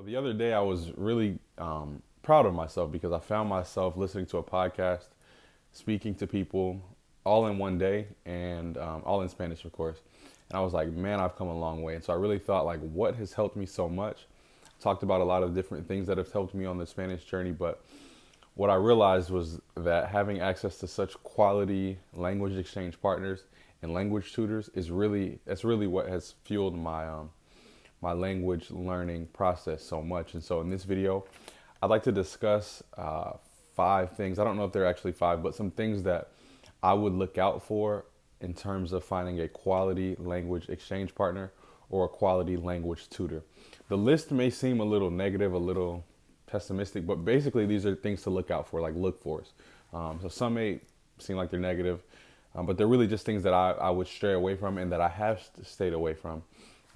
So the other day I was really proud of myself because I found myself listening to a podcast, speaking to people all in one day and all in Spanish, of course. And I was like, man, I've come a long way. And so I really thought, like, what has helped me so much? Talked about a lot of different things that have helped me on the Spanish journey, but what I realized was that having access to such quality language exchange partners and language tutors is really what has fueled my language learning process so much. And so in this video, I'd like to discuss 5 things. I don't know if they're actually 5, but some things that I would look out for in terms of finding a quality language exchange partner or a quality language tutor. The list may seem a little negative, a little pessimistic, but basically these are things to look out for, like look fors. So some may seem like they're negative, but they're really just things that I would stray away from and that I have stayed away from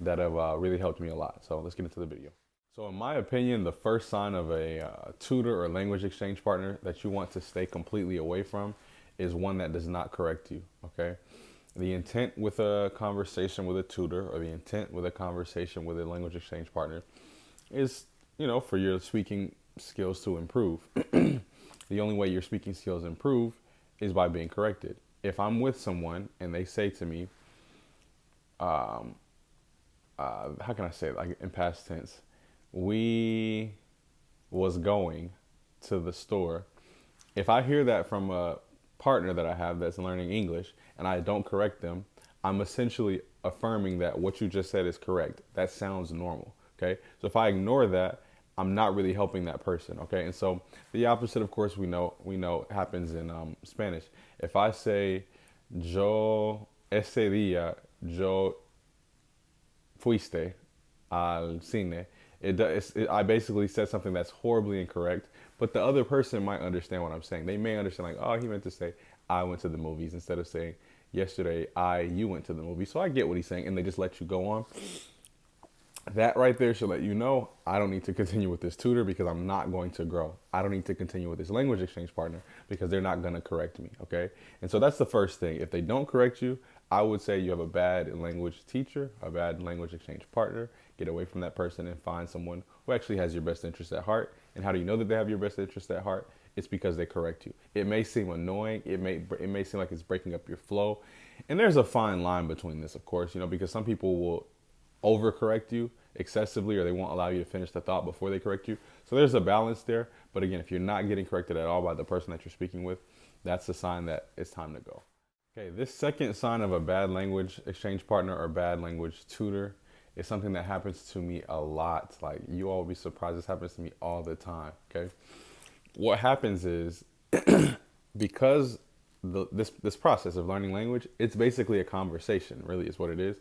that have really helped me a lot. So let's get into the video. So in my opinion, the first sign of a tutor or language exchange partner that you want to stay completely away from is one that does not correct you, okay? The intent with a conversation with a tutor or the intent with a conversation with a language exchange partner is, for your speaking skills to improve. The only way your speaking skills improve is by being corrected. If I'm with someone and they say to me, how can I say it, like in past tense, we was going to the store. If I hear that from a partner that I have that's learning English and I don't correct them, I'm essentially affirming that what you just said is correct. That sounds normal, okay? So if I ignore that, I'm not really helping that person, okay? And so the opposite, of course, we know happens in Spanish. If I say, yo ese día, yo fuiste al cine, I basically said something that's horribly incorrect, but the other person might understand what I'm saying. They may understand, like, oh, he meant to say, I went to the movies, instead of saying, yesterday, you went to the movies. So I get what he's saying, and they just let you go on. That right there should let you know I don't need to continue with this tutor because I'm not going to grow. I don't need to continue with this language exchange partner because they're not going to correct me, okay? And so that's the first thing. If they don't correct you, I would say you have a bad language teacher, a bad language exchange partner. Get away from that person and find someone who actually has your best interest at heart. And how do you know that they have your best interest at heart? It's because they correct you. It may seem annoying. It may seem like it's breaking up your flow. And there's a fine line between this, of course, because some people will overcorrect you excessively, or they won't allow you to finish the thought before they correct you. So there's a balance there. But again, if you're not getting corrected at all by the person that you're speaking with, that's a sign that it's time to go. Okay, this second sign of a bad language exchange partner or bad language tutor is something that happens to me a lot. Like, you all will be surprised, this happens to me all the time, okay? What happens is, because this process of learning language, it's basically a conversation, really is what it is.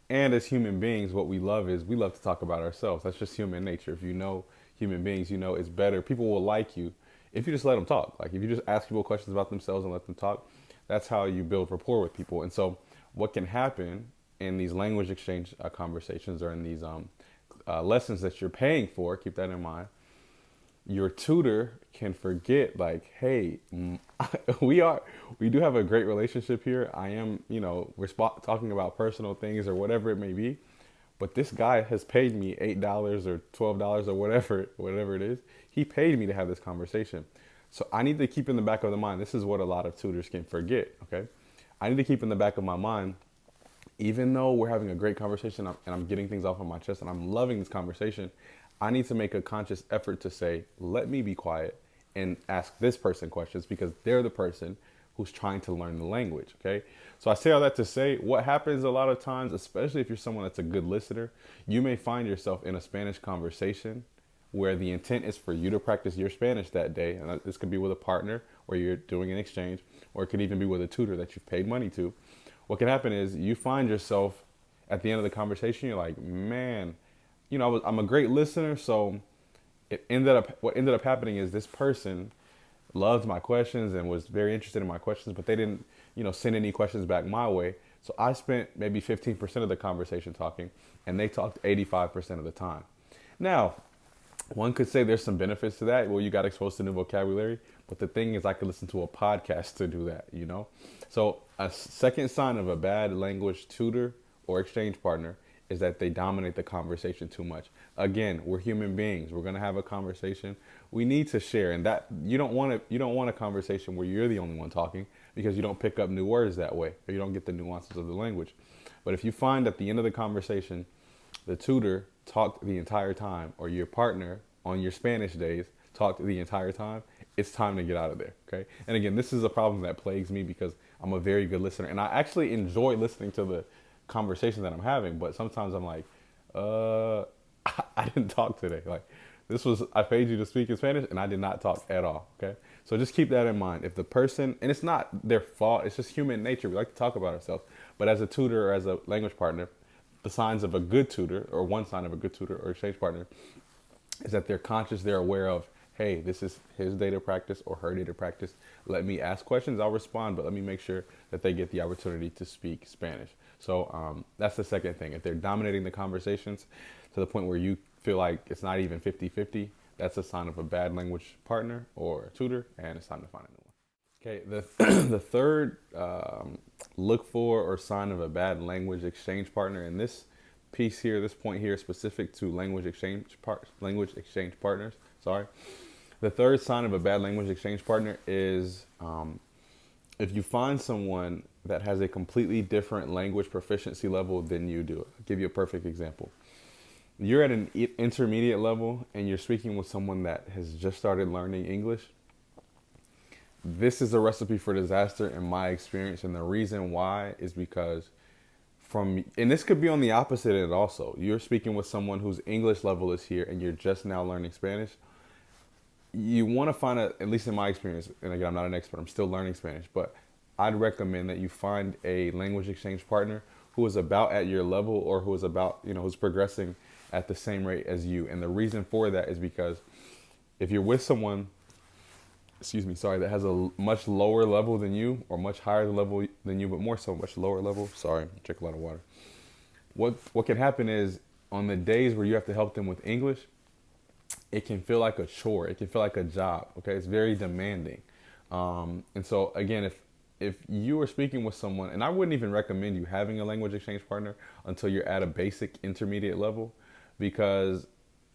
And as human beings, what we love is we love to talk about ourselves. That's just human nature. If you know human beings, it's better. People will like you if you just let them talk. Like, if you just ask people questions about themselves and let them talk, that's how you build rapport with people. And so what can happen in these language exchange conversations or in these lessons that you're paying for, keep that in mind, your tutor can forget, like, hey, we do have a great relationship here. I am, we're talking about personal things or whatever it may be, but this guy has paid me $8 or $12 or whatever it is. He paid me to have this conversation. So I need to keep in the back of the mind, this is what a lot of tutors can forget, okay? I need to keep in the back of my mind, even though we're having a great conversation and I'm getting things off of my chest and I'm loving this conversation, I need to make a conscious effort to say, let me be quiet and ask this person questions because they're the person who's trying to learn the language, okay? So I say all that to say, what happens a lot of times, especially if you're someone that's a good listener, you may find yourself in a Spanish conversation where the intent is for you to practice your Spanish that day. And this could be with a partner or you're doing an exchange, or it could even be with a tutor that you've paid money to. What can happen is you find yourself at the end of the conversation, you're like, man, I'm a great listener. So what ended up happening is this person loved my questions and was very interested in my questions, but they didn't, send any questions back my way. So I spent maybe 15% of the conversation talking and they talked 85% of the time. Now, one could say there's some benefits to that. Well, you got exposed to new vocabulary, but the thing is I could listen to a podcast to do that, So a second sign of a bad language tutor or exchange partner is that they dominate the conversation too much. Again, we're human beings. We're going to have a conversation. We need to share, and that you don't want a conversation where you're the only one talking, because you don't pick up new words that way, or you don't get the nuances of the language. But if you find at the end of the conversation, the tutor talked the entire time, or your partner on your Spanish days talked the entire time, it's time to get out of there, okay? And again, this is a problem that plagues me because I'm a very good listener, and I actually enjoy listening to the conversation that I'm having, but sometimes I'm like, I didn't talk today. Like, I paid you to speak in Spanish, and I did not talk at all, okay? So just keep that in mind. If the person, and it's not their fault, it's just human nature. We like to talk about ourselves. But as a tutor or as a language partner, the signs of a good tutor, or one sign of a good tutor or exchange partner, is that they're conscious, they're aware of, hey, this is his data practice or her data practice. Let me ask questions, I'll respond, but let me make sure that they get the opportunity to speak Spanish. So that's the second thing. If they're dominating the conversations to the point where you feel like it's not even 50-50, that's a sign of a bad language partner or tutor, and it's time to find a new one. Okay, the third look for or sign of a bad language exchange partner, and this piece here, this point here, specific to language exchange partners. Sorry, the third sign of a bad language exchange partner is if you find someone that has a completely different language proficiency level than you do. I'll give you a perfect example. You're at an intermediate level and you're speaking with someone that has just started learning English. This is a recipe for disaster in my experience, and the reason why is because and this could be on the opposite end also. You're speaking with someone whose English level is here and you're just now learning Spanish. You want to find at least in my experience, and again, I'm not an expert, I'm still learning Spanish, but I'd recommend that you find a language exchange partner who is about at your level, or who is about, who's progressing at the same rate as you. And the reason for that is because if you're with someone, that has a much lower level than you, or much higher level than you, but more so much lower level. Sorry, drink a lot of water. What can happen is on the days where you have to help them with English, it can feel like a chore. It can feel like a job. Okay, it's very demanding. And so again, if you are speaking with someone, and I wouldn't even recommend you having a language exchange partner until you're at a basic intermediate level, because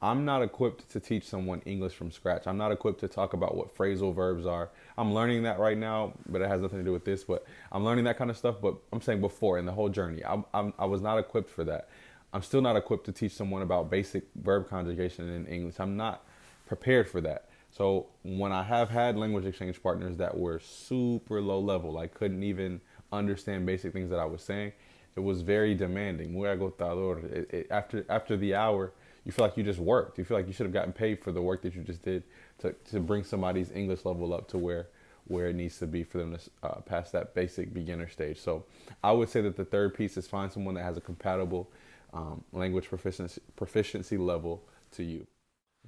I'm not equipped to teach someone English from scratch. I'm not equipped to talk about what phrasal verbs are. I'm learning that right now, but it has nothing to do with this. But I'm learning that kind of stuff. But I'm saying before, in the whole journey, I was not equipped for that. I'm still not equipped to teach someone about basic verb conjugation in English. I'm not prepared for that. So when I have had language exchange partners that were super low level, like couldn't even understand basic things that I was saying, it was very demanding. Muy agotador. After the hour, you feel like you just worked. You feel like you should have gotten paid for the work that you just did to bring somebody's English level up to where it needs to be for them to pass that basic beginner stage. So I would say that the third piece is find someone that has a compatible language proficiency level to you.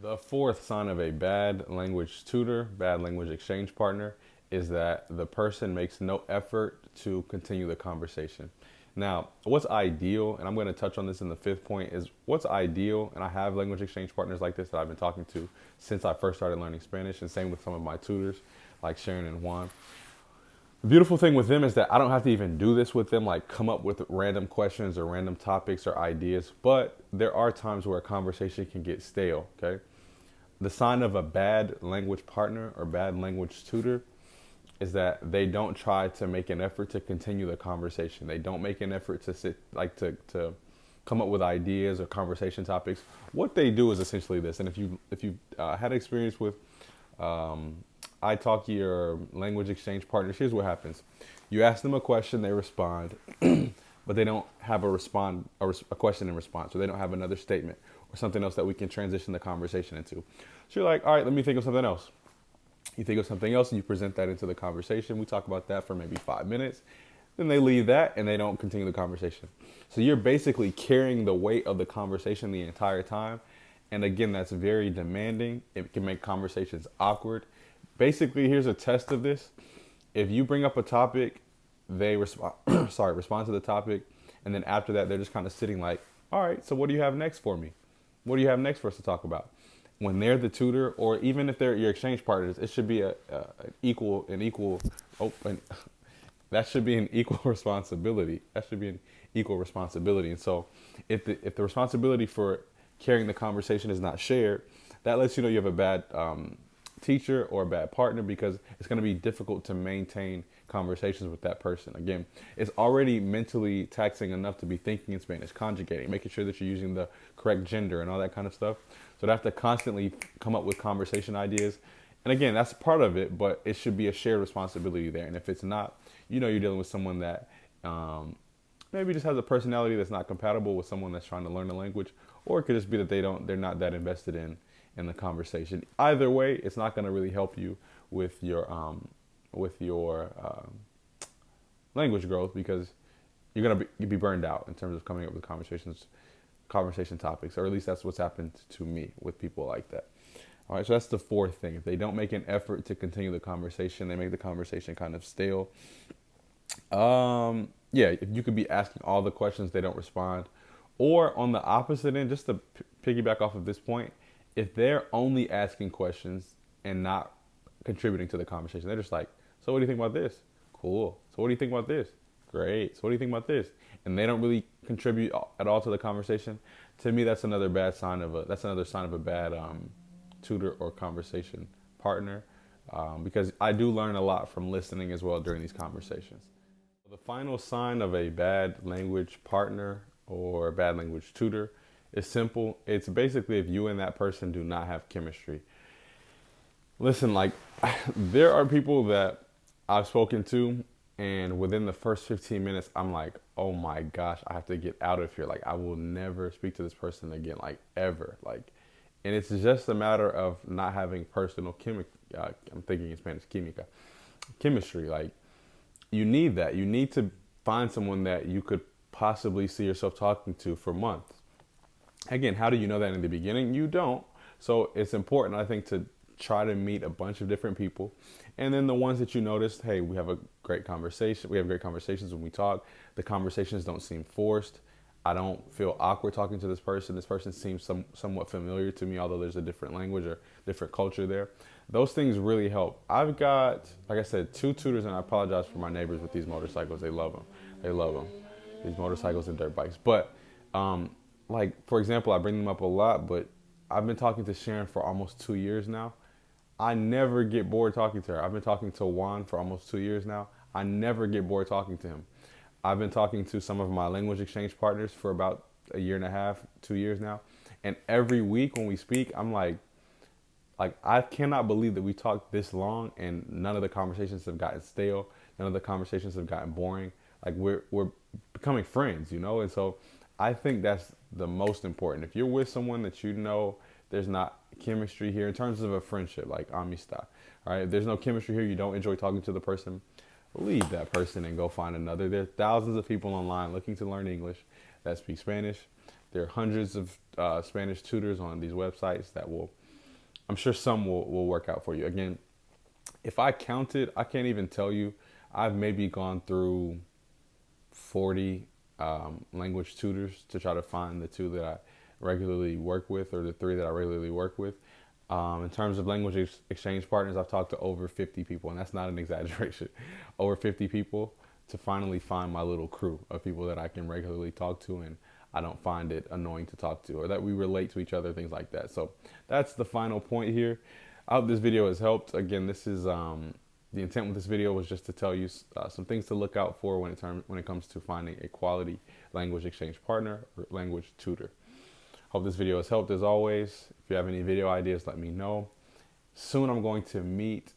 The fourth sign of a bad language tutor, bad language exchange partner, is that the person makes no effort to continue the conversation. Now, what's ideal, and I'm going to touch on this in the fifth point, is what's ideal, and I have language exchange partners like this that I've been talking to since I first started learning Spanish, and same with some of my tutors like Sharon and Juan. The beautiful thing with them is that I don't have to even do this with them, like come up with random questions or random topics or ideas, but there are times where a conversation can get stale, okay? The sign of a bad language partner or bad language tutor is that they don't try to make an effort to continue the conversation. They don't make an effort to come up with ideas or conversation topics. What they do is essentially this. And if you had experience with italki or language exchange partners, here's what happens. You ask them a question, they respond, but they don't have a question in response, or they don't have another statement or something else that we can transition the conversation into. So you're like, all right, let me think of something else. You think of something else and you present that into the conversation. We talk about that for maybe 5 minutes. Then they leave that and they don't continue the conversation. So you're basically carrying the weight of the conversation the entire time. And again, that's very demanding. It can make conversations awkward. Basically, here's a test of this. If you bring up a topic, they respond to the topic. And then after that, they're just kind of sitting like, all right, so what do you have next for me? What do you have next for us to talk about? When they're the tutor, or even if they're your exchange partners, it should be an equal that should be an equal responsibility. That should be an equal responsibility. And so if the responsibility for carrying the conversation is not shared, that lets you know you have a bad teacher or a bad partner, because it's going to be difficult to maintain conversations with that person. Again, it's already mentally taxing enough to be thinking in Spanish, conjugating, making sure that you're using the correct gender and all that kind of stuff. So they have to constantly come up with conversation ideas. And again, that's part of it, but it should be a shared responsibility there. And if it's not, you're dealing with someone that maybe just has a personality that's not compatible with someone that's trying to learn the language, or it could just be that they're not that invested in the conversation. Either way, it's not going to really help you with your language growth, because you're going to be burned out in terms of coming up with conversation topics, or at least that's what's happened to me with people like that. All right, so that's the fourth thing. If they don't make an effort to continue the conversation, they make the conversation kind of stale. If you could be asking all the questions, they don't respond. Or on the opposite end, just to piggyback off of this point, if they're only asking questions and not contributing to the conversation, they're just like, so what do you think about this? Cool. So what do you think about this? Great. So what do you think about this? And they don't really contribute at all to the conversation. To me, that's another sign of a bad tutor or conversation partner, because I do learn a lot from listening as well during these conversations. The final sign of a bad language partner or a bad language tutor is simple. It's basically if you and that person do not have chemistry. Listen, like, there are people that I've spoken to, and within the first 15 minutes, I'm like, oh my gosh, I have to get out of here. Like, I will never speak to this person again, like, ever. Like, and it's just a matter of not having personal I'm thinking in Spanish, chemistry. Like, you need that. You need to find someone that you could possibly see yourself talking to for months. Again, how do you know that in the beginning? You don't. So it's important, I think, to try to meet a bunch of different people. And then the ones that you noticed, hey, we have a great conversation. We have great conversations when we talk. The conversations don't seem forced. I don't feel awkward talking to this person. This person seems somewhat familiar to me, although there's a different language or different culture there. Those things really help. I've got, like I said, 2 tutors, and I apologize for my neighbors with these motorcycles. They love them. These motorcycles and dirt bikes. But like, for example, I bring them up a lot, but I've been talking to Sharon for almost 2 years now. I never get bored talking to her. I've been talking to Juan for almost 2 years now. I never get bored talking to him. I've been talking to some of my language exchange partners for about 1.5 years, 2 years now. And every week when we speak, I'm like I cannot believe that we talked this long and none of the conversations have gotten stale. None of the conversations have gotten boring. Like, we're becoming friends, And so I think that's the most important. If you're with someone that there's not chemistry here in terms of a friendship, like amistad, all right? If there's no chemistry here, you don't enjoy talking to the person, leave that person and go find another. There are thousands of people online looking to learn English that speak Spanish. There are hundreds of Spanish tutors on these websites that I'm sure some will work out for you. Again, if I counted, I can't even tell you, I've maybe gone through 40 language tutors to try to find the 2 that I regularly work with, or the 3 that I regularly work with. In terms of language exchange partners, I've talked to over 50 people, and that's not an exaggeration. Over 50 people to finally find my little crew of people that I can regularly talk to, and I don't find it annoying to talk to, or that we relate to each other, things like that. So that's the final point here. I hope this video has helped. Again, this is the intent with this video was just to tell you some things to look out for when it comes to finding a quality language exchange partner or language tutor. Hope this video has helped as always. If you have any video ideas, let me know. Soon I'm going to meet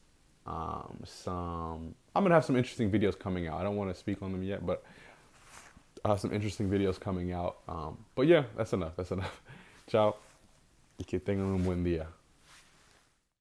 I'm going to have some interesting videos coming out. I don't want to speak on them yet, but I have some interesting videos coming out. But yeah, that's enough. Ciao. Y que tengan un buen día.